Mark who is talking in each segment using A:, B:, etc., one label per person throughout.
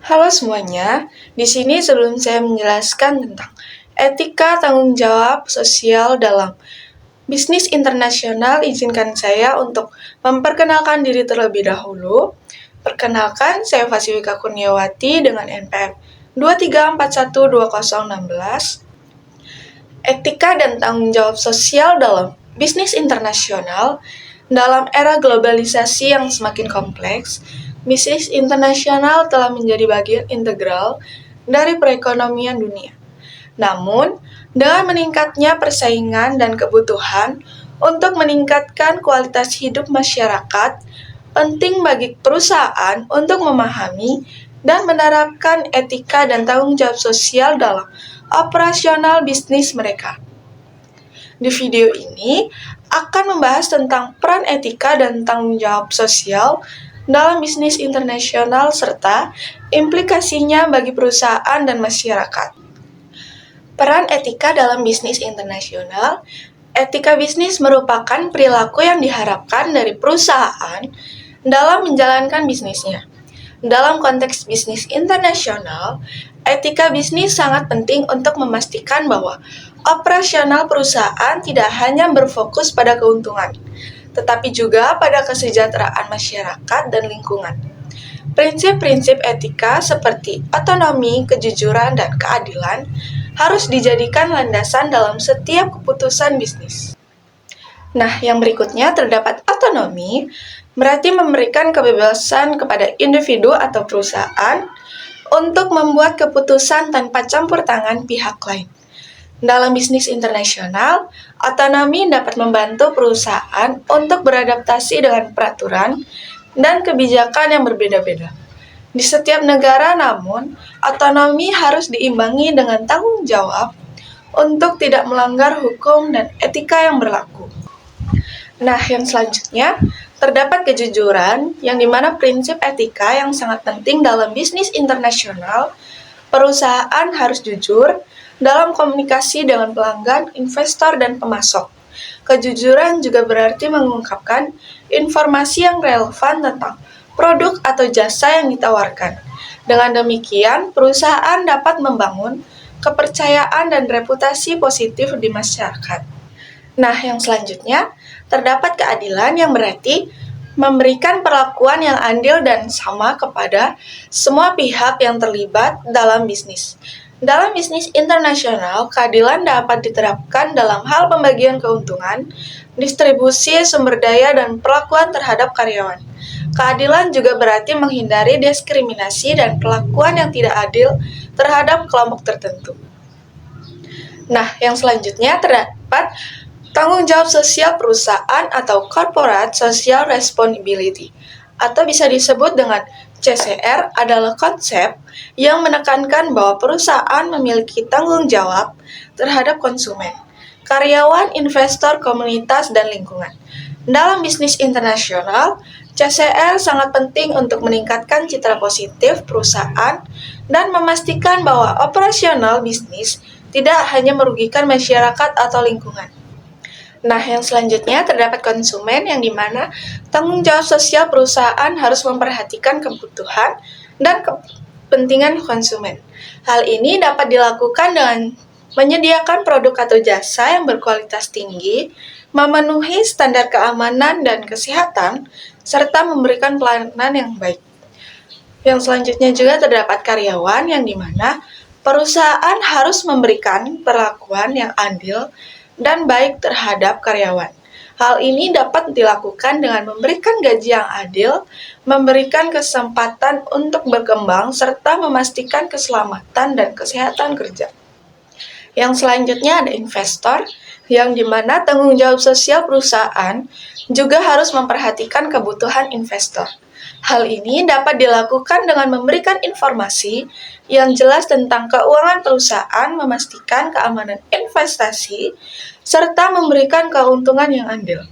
A: Halo semuanya, di sini sebelum saya menjelaskan tentang etika tanggung jawab sosial dalam bisnis internasional, izinkan saya untuk memperkenalkan diri terlebih dahulu. Perkenalkan, saya Fasifika Kurniawati dengan NPM 23412016. Etika dan tanggung jawab sosial dalam bisnis internasional. Dalam era globalisasi yang semakin kompleks, bisnis internasional telah menjadi bagian integral dari perekonomian dunia. Namun, dengan meningkatnya persaingan dan kebutuhan untuk meningkatkan kualitas hidup masyarakat, penting bagi perusahaan untuk memahami dan menerapkan etika dan tanggung jawab sosial dalam operasional bisnis mereka. Di video ini akan membahas tentang peran etika dan tanggung jawab sosial dalam bisnis internasional serta implikasinya bagi perusahaan dan masyarakat. Peran etika dalam bisnis internasional. Etika bisnis merupakan perilaku yang diharapkan dari perusahaan dalam menjalankan bisnisnya. Dalam konteks bisnis internasional, etika bisnis sangat penting untuk memastikan bahwa operasional perusahaan tidak hanya berfokus pada keuntungan, tetapi juga pada kesejahteraan masyarakat dan lingkungan. Prinsip-prinsip etika seperti otonomi, kejujuran, dan keadilan harus dijadikan landasan dalam setiap keputusan bisnis. Nah, yang berikutnya terdapat otonomi, berarti memberikan kebebasan kepada individu atau perusahaan untuk membuat keputusan tanpa campur tangan pihak lain. Dalam bisnis internasional, otonomi dapat membantu perusahaan untuk beradaptasi dengan peraturan dan kebijakan yang berbeda-beda. Di setiap negara, namun, otonomi harus diimbangi dengan tanggung jawab untuk tidak melanggar hukum dan etika yang berlaku. Nah, yang selanjutnya, terdapat kejujuran, yang dimana prinsip etika yang sangat penting dalam bisnis internasional. Perusahaan harus jujur dalam komunikasi dengan pelanggan, investor, dan pemasok. Kejujuran juga berarti mengungkapkan informasi yang relevan tentang produk atau jasa yang ditawarkan. Dengan demikian, perusahaan dapat membangun kepercayaan dan reputasi positif di masyarakat. Nah, yang selanjutnya, terdapat keadilan yang berarti memberikan perlakuan yang adil dan sama kepada semua pihak yang terlibat dalam bisnis. Dalam bisnis internasional, keadilan dapat diterapkan dalam hal pembagian keuntungan, distribusi sumber daya, dan perlakuan terhadap karyawan. Keadilan juga berarti menghindari diskriminasi dan perlakuan yang tidak adil terhadap kelompok tertentu. Nah, yang selanjutnya terdapat tanggung jawab sosial perusahaan atau Corporate Social Responsibility, atau bisa disebut dengan CSR, adalah konsep yang menekankan bahwa perusahaan memiliki tanggung jawab terhadap konsumen, karyawan, investor, komunitas, dan lingkungan. Dalam bisnis internasional, CSR sangat penting untuk meningkatkan citra positif perusahaan dan memastikan bahwa operasional bisnis tidak hanya merugikan masyarakat atau lingkungan. Nah, yang selanjutnya terdapat konsumen, yang dimana tanggung jawab sosial perusahaan harus memperhatikan kebutuhan dan kepentingan konsumen. Hal ini dapat dilakukan dengan menyediakan produk atau jasa yang berkualitas tinggi, memenuhi standar keamanan dan kesehatan, serta memberikan pelayanan yang baik. Yang selanjutnya juga terdapat karyawan, yang dimana perusahaan harus memberikan perlakuan yang adil dan baik terhadap karyawan. Hal ini dapat dilakukan dengan memberikan gaji yang adil, memberikan kesempatan untuk berkembang, serta memastikan keselamatan dan kesehatan kerja. Yang selanjutnya ada investor, yang dimana tanggung jawab sosial perusahaan juga harus memperhatikan kebutuhan investor. Hal ini dapat dilakukan dengan memberikan informasi yang jelas tentang keuangan perusahaan, memastikan keamanan investasi, serta memberikan keuntungan yang adil.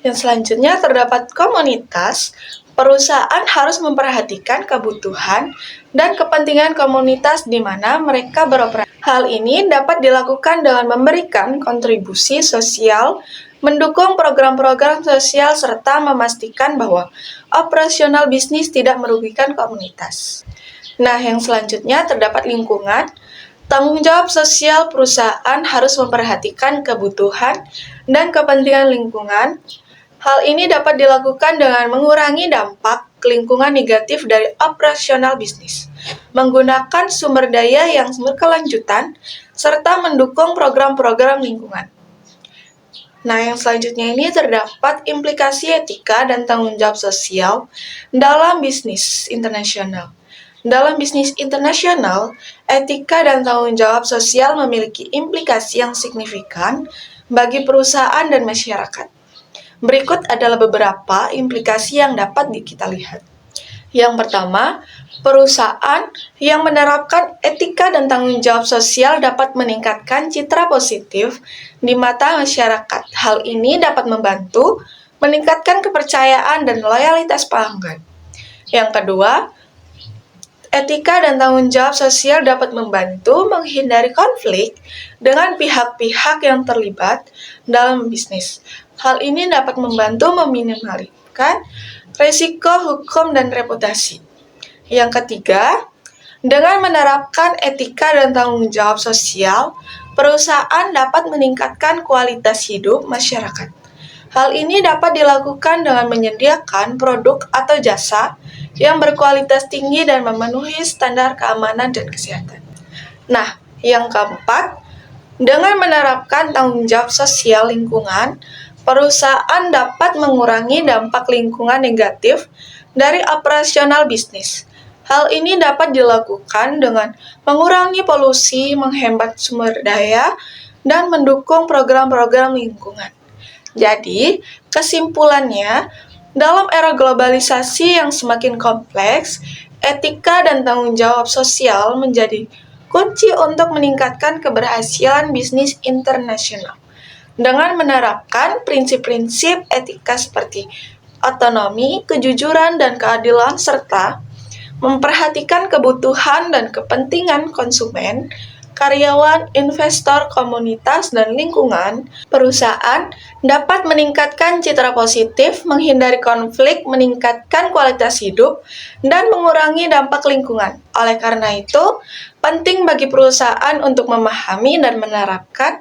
A: Yang selanjutnya terdapat komunitas. Perusahaan harus memperhatikan kebutuhan dan kepentingan komunitas di mana mereka beroperasi. Hal ini dapat dilakukan dengan memberikan kontribusi sosial, mendukung program-program sosial, serta memastikan bahwa operasional bisnis tidak merugikan komunitas. Nah, yang selanjutnya terdapat lingkungan. Tanggung jawab sosial perusahaan harus memperhatikan kebutuhan dan kepentingan lingkungan. Hal ini dapat dilakukan dengan mengurangi dampak lingkungan negatif dari operasional bisnis, menggunakan sumber daya yang berkelanjutan, serta mendukung program-program lingkungan. Nah, yang selanjutnya ini terdapat implikasi etika dan tanggung jawab sosial dalam bisnis internasional. Dalam bisnis internasional, etika dan tanggung jawab sosial memiliki implikasi yang signifikan bagi perusahaan dan masyarakat. Berikut adalah beberapa implikasi yang dapat kita lihat. Yang pertama, perusahaan yang menerapkan etika dan tanggung jawab sosial dapat meningkatkan citra positif di mata masyarakat. Hal ini dapat membantu meningkatkan kepercayaan dan loyalitas pelanggan. Yang kedua, etika dan tanggung jawab sosial dapat membantu menghindari konflik dengan pihak-pihak yang terlibat dalam bisnis. Hal ini dapat membantu meminimalkan risiko hukum dan reputasi. Yang ketiga, dengan menerapkan etika dan tanggung jawab sosial, perusahaan dapat meningkatkan kualitas hidup masyarakat. Hal ini dapat dilakukan dengan menyediakan produk atau jasa yang berkualitas tinggi dan memenuhi standar keamanan dan kesehatan. Nah, yang keempat, dengan menerapkan tanggung jawab sosial lingkungan, perusahaan dapat mengurangi dampak lingkungan negatif dari operasional bisnis. Hal ini dapat dilakukan dengan mengurangi polusi, menghemat sumber daya, dan mendukung program-program lingkungan. Jadi, kesimpulannya, dalam era globalisasi yang semakin kompleks, etika dan tanggung jawab sosial menjadi kunci untuk meningkatkan keberhasilan bisnis internasional. Dengan menerapkan prinsip-prinsip etika seperti otonomi, kejujuran, dan keadilan, serta memperhatikan kebutuhan dan kepentingan konsumen, karyawan, investor, komunitas, dan lingkungan, perusahaan dapat meningkatkan citra positif, menghindari konflik, meningkatkan kualitas hidup, dan mengurangi dampak lingkungan. Oleh karena itu, penting bagi perusahaan untuk memahami dan menerapkan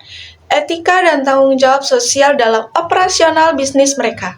A: etika dan tanggung jawab sosial dalam operasional bisnis mereka.